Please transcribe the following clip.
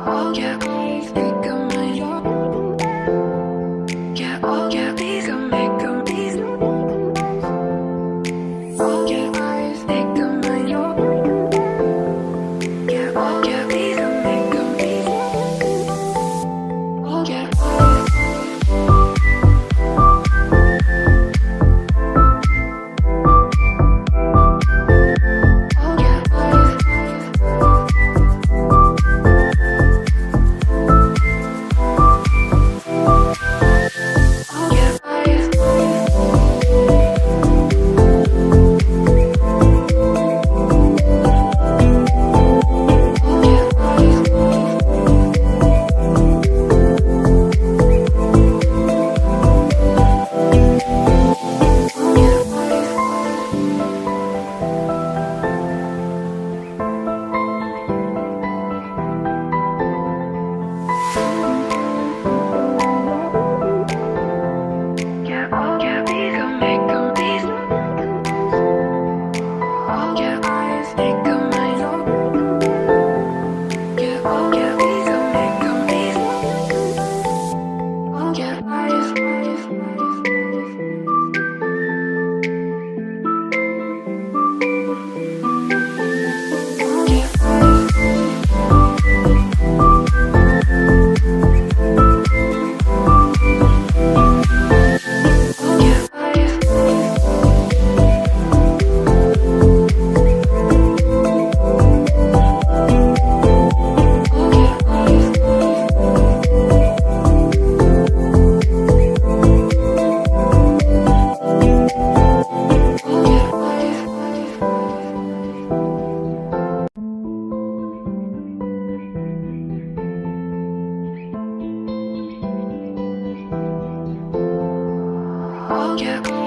Oh yeah, please take a mind. Yeah, oh yeah, please make a peace. Oh yeah, please take a mind. Yeah, oh yeah, please make a peace. Oh yeah, oh yeah, oh yeah, yeah, oh yeah, please make a peace. Oh yeah, please take a mind. Yeah, oh yeah, please make a peace. Oh yeah, oh yeah, oh yeah, oh yeah.